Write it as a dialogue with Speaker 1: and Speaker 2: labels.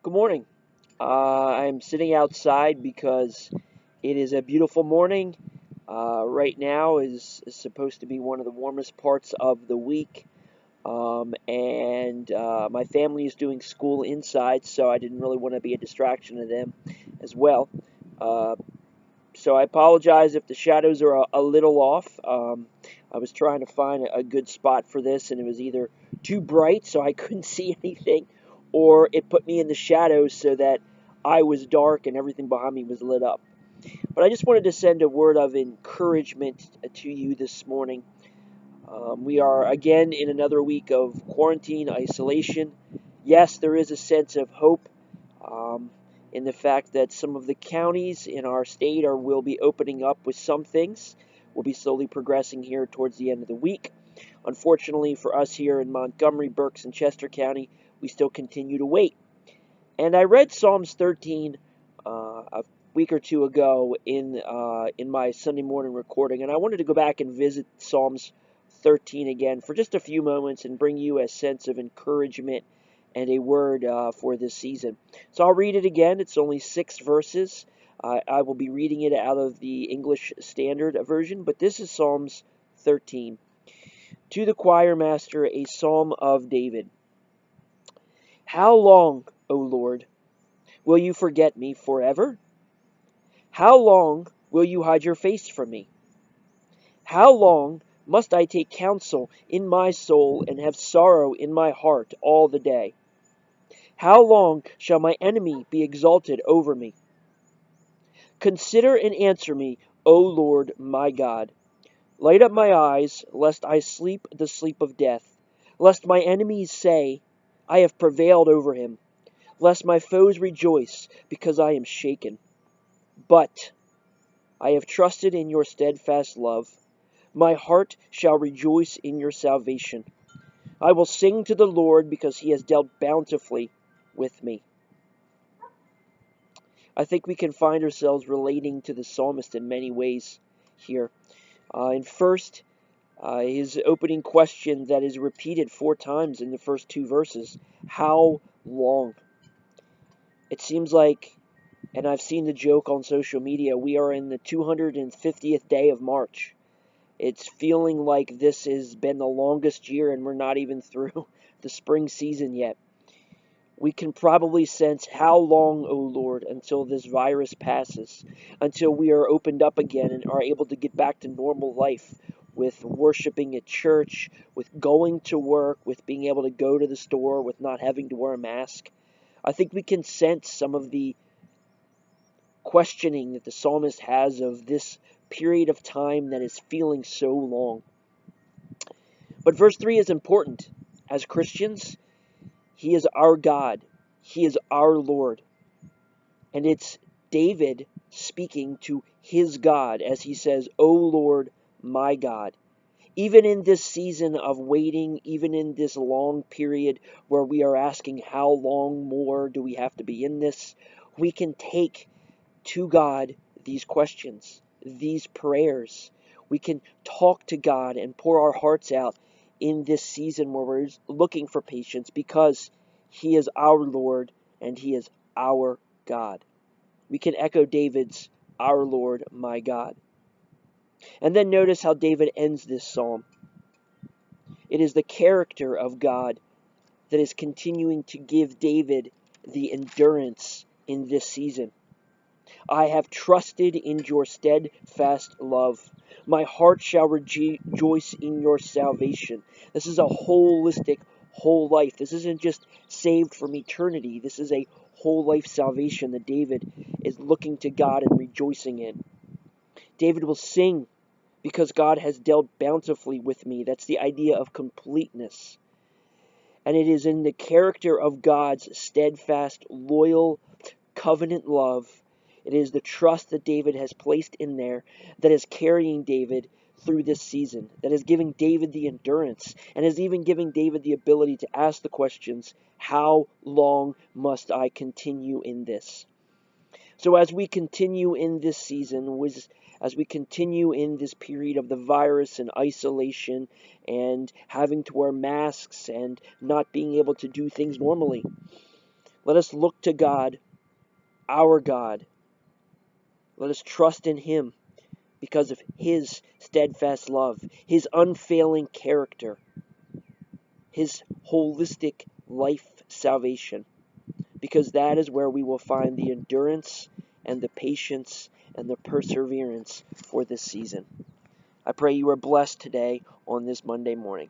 Speaker 1: Good morning. I'm sitting outside because it is a beautiful morning. Right now is supposed to be one of the warmest parts of the week. And my family is doing school inside, so I didn't really want to be a distraction to them as well. Uh, so I apologize if the shadows are a little off. I was trying to find a good spot for this, and it was either too bright so I couldn't see anything, or it put me in the shadows so that I was dark and everything behind me was lit up. But I just wanted to send a word of encouragement to you this morning. We are again in another week of quarantine, isolation. Yes, there is a sense of hope um, in the fact that some of the counties in our state will be opening up with some things. We'll be slowly progressing here towards the end of the week. Unfortunately for us here in Montgomery, Berks, and Chester County, we still continue to wait. And I read Psalms 13 a week or two ago in my Sunday morning recording, and I wanted to go back and visit Psalms 13 again for just a few moments and bring you a sense of encouragement and a word for this season. So I'll read it again. It's only 6 verses. I will be reading it out of the English Standard Version, but this is Psalms 13. To the choir master, a psalm of David. How long, O Lord, will you forget me forever? How long will you hide your face from me? How long must I take counsel in my soul and have sorrow in my heart all the day? How long shall my enemy be exalted over me? Consider and answer me, O Lord my God. Light up my eyes, lest I sleep the sleep of death, lest my enemies say, I have prevailed over him, lest my foes rejoice because I am shaken. But I have trusted in your steadfast love. My heart shall rejoice in your salvation. I will sing to the Lord because he has dealt bountifully with me. I think we can find ourselves relating to the psalmist in many ways here. In first, his opening question that is repeated 4 times in the first 2 verses, how long? It seems like, and I've seen the joke on social media, we are in the 250th day of March. It's feeling like this has been the longest year and we're not even through the spring season yet. We can probably sense how long, O Lord, until this virus passes, until we are opened up again and are able to get back to normal life with worshiping at church, with going to work, with being able to go to the store, with not having to wear a mask. I think we can sense some of the questioning that the psalmist has of this period of time that is feeling so long. But verse 3 is important. As Christians, he is our God. He is our Lord. And it's David speaking to his God as he says, O Lord, my God. Even in this season of waiting, even in this long period where we are asking how long more do we have to be in this, we can take to God these questions, these prayers. We can talk to God and pour our hearts out in this season where we're looking for patience because he is our Lord and he is our God. We can echo David's, our Lord, my God. And then notice how David ends this psalm. It is the character of God that is continuing to give David the endurance in this season. I have trusted in your steadfast love. My heart shall rejoice in your salvation. This is a holistic whole life. This isn't just saved from eternity. This is a whole life salvation that David is looking to God and rejoicing in. David will sing because God has dealt bountifully with me. That's the idea of completeness. And it is in the character of God's steadfast, loyal, covenant love. It is the trust that David has placed in there that is carrying David through this season, that is giving David the endurance, and is even giving David the ability to ask the questions, how long must I continue in this? So as we continue in this season, as we continue in this period of the virus and isolation and having to wear masks and not being able to do things normally, Let us look to God, our God. Let us trust in Him because of His steadfast love, His unfailing character, His holistic life salvation, because that is where we will find the endurance and the patience and the perseverance for this season. I pray you are blessed today on this Monday morning.